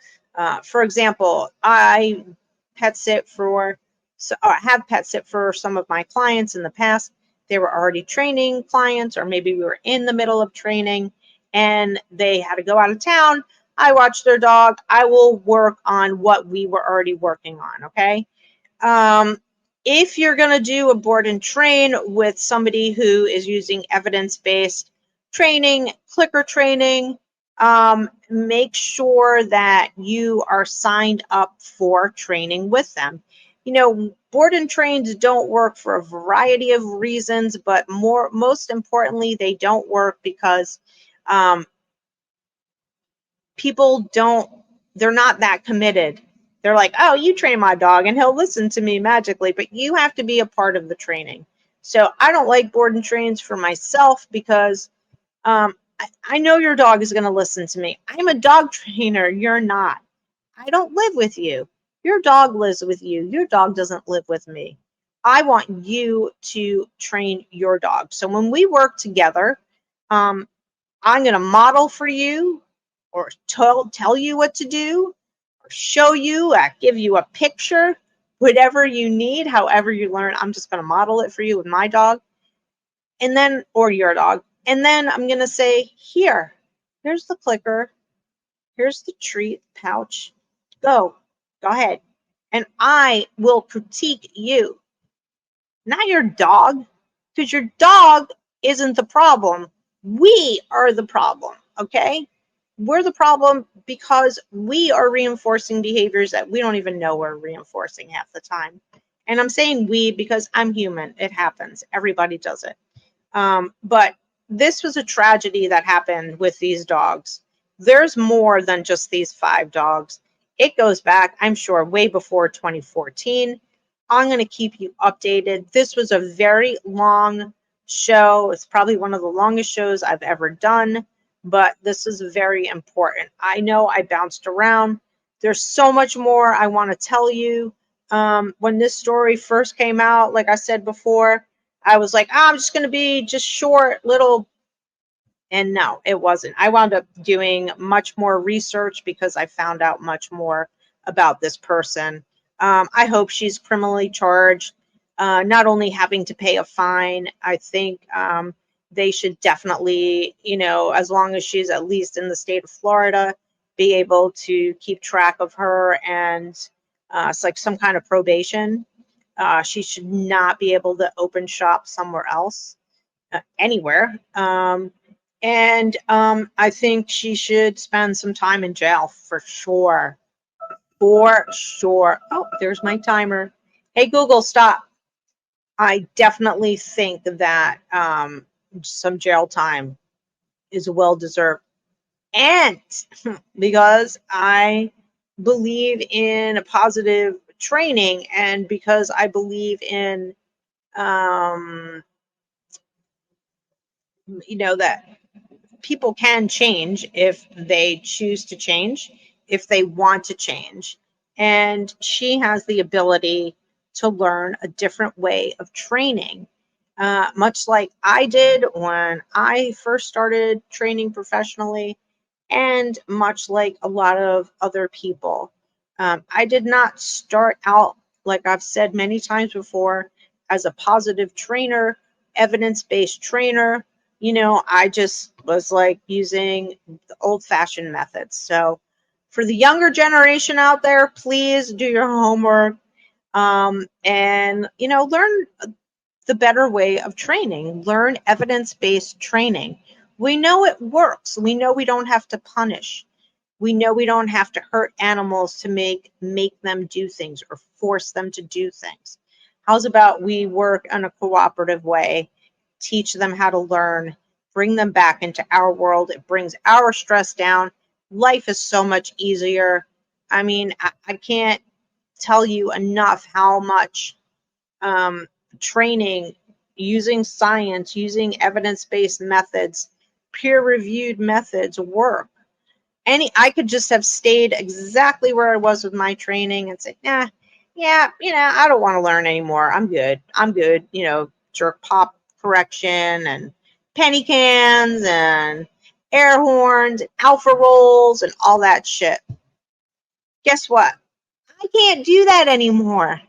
For example, I have pet sit for some of my clients in the past. They were already training clients, or maybe we were in the middle of training and they had to go out of town. I watched their dog. I will work on what we were already working on. Okay. If you're going to do a board and train with somebody who is using evidence-based training, clicker training, make sure that you are signed up for training with them. Board and trains don't work for a variety of reasons, but most importantly, they don't work because they're not that committed. They're like, oh, you train my dog and he'll listen to me magically, but you have to be a part of the training. So I don't like board and trains for myself because I know your dog is going to listen to me. I'm a dog trainer. You're not. I don't live with you. Your dog lives with you. Your dog doesn't live with me. I want you to train your dog. So when we work together, I'm going to model for you or tell you what to do or show you, give you a picture, whatever you need, however you learn. I'm just going to model it for you with my dog or your dog. And then I'm going to say, here's the clicker. Here's the treat pouch. Go ahead. And I will critique you, not your dog, because your dog isn't the problem. We are the problem, okay? We're the problem because we are reinforcing behaviors that we don't even know we're reinforcing half the time. And I'm saying we because I'm human. It happens. Everybody does it. But this was a tragedy that happened with these dogs. There's more than just these 5 dogs. It goes back, I'm sure, way before 2014. I'm going to keep you updated. This was a very long show. It's probably one of the longest shows I've ever done, but this is very important. I know I bounced around. There's so much more I want to tell you. When this story first came out, like I said before, I was like, I'm just going to be just short little. And no, it wasn't. I wound up doing much more research because I found out much more about this person. I hope she's criminally charged, not only having to pay a fine. I think they should definitely, as long as she's at least in the state of Florida, be able to keep track of her, and it's like some kind of probation. She should not be able to open shop somewhere else, anywhere. And I think she should spend some time in jail for sure. For sure. Oh, there's my timer. Hey, Google, stop. I definitely think that some jail time is well deserved. And because I believe in a positive training, and because I believe in that people can change if they choose to change, if they want to change. And she has the ability to learn a different way of training, much like I did when I first started training professionally, and much like a lot of other people. I did not start out, like I've said many times before, as a positive trainer, evidence-based trainer. I just was like using the old-fashioned methods. So for the younger generation out there, please do your homework, and learn the better way of training. Learn evidence-based training. We know it works. We know we don't have to punish. We know we don't have to hurt animals to make them do things or force them to do things. How's about we work in a cooperative way, teach them how to learn, bring them back into our world. It brings our stress down. Life is so much easier. I mean, I can't tell you enough how much training, using science, using evidence-based methods, peer-reviewed methods work. I could just have stayed exactly where I was with my training and say, yeah, I don't want to learn anymore. I'm good. Jerk pop correction and penny cans and air horns and alpha rolls and all that shit. Guess what? I can't do that anymore.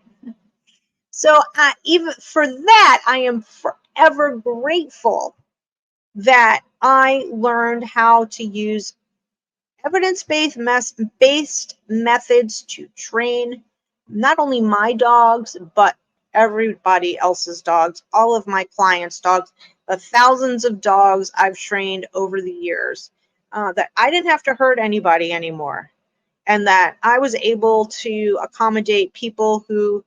So even for that, I am forever grateful that I learned how to use evidence-based methods to train not only my dogs, but everybody else's dogs, all of my clients' dogs, the thousands of dogs I've trained over the years, that I didn't have to hurt anybody anymore. And that I was able to accommodate people who,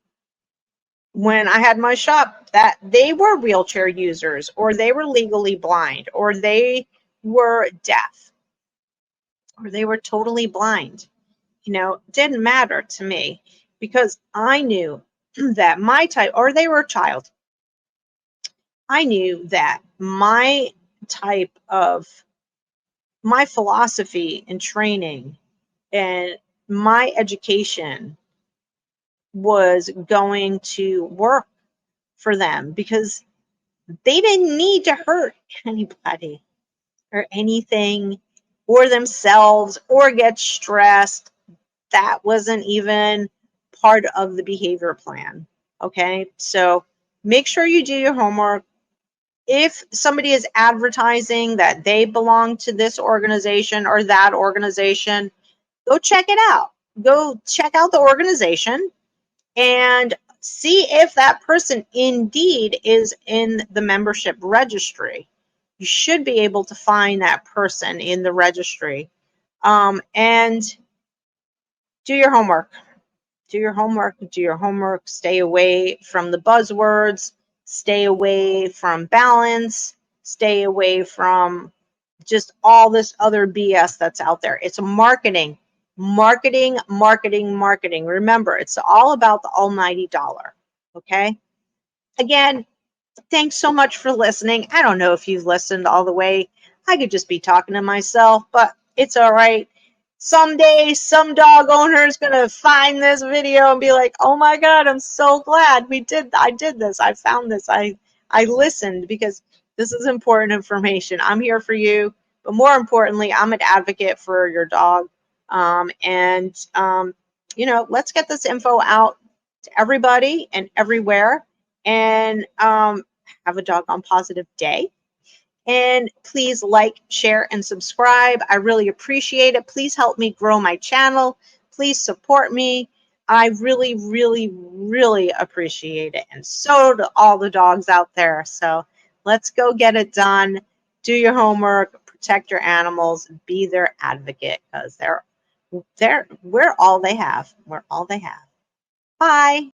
when I had my shop, that they were wheelchair users, or they were legally blind, or they were deaf, or they were totally blind. It didn't matter to me, because I knew that my type, or they were a child, I knew that my type of, my philosophy and training and my education was going to work for them, because they didn't need to hurt anybody or anything or themselves or get stressed. That wasn't even part of the behavior plan. Okay, so make sure you do your homework. If somebody is advertising that they belong to this organization or that organization, go check it out. Go check out the organization and see if that person indeed is in the membership registry. You should be able to find that person in the registry. And do your homework. Do your homework. Do your homework. Stay away from the buzzwords. Stay away from balance. Stay away from just all this other BS that's out there. It's marketing. Marketing, marketing, marketing. Remember, it's all about the almighty dollar. Okay? Again, thanks so much for listening. I don't know if you've listened all the way. I could just be talking to myself, but it's all right. Someday, some dog owner is going to find this video and be like, oh my God, I'm so glad I did this. I found this. I listened, because this is important information. I'm here for you, but more importantly, I'm an advocate for your dog. Let's get this info out to everybody and everywhere. And have a doggone positive day. And please like, share, and subscribe. I really appreciate it. Please help me grow my channel. Please support me. I really, really, really appreciate it. And so do all the dogs out there. So let's go get it done. Do your homework, protect your animals, be their advocate, because we're all they have. We're all they have. Bye.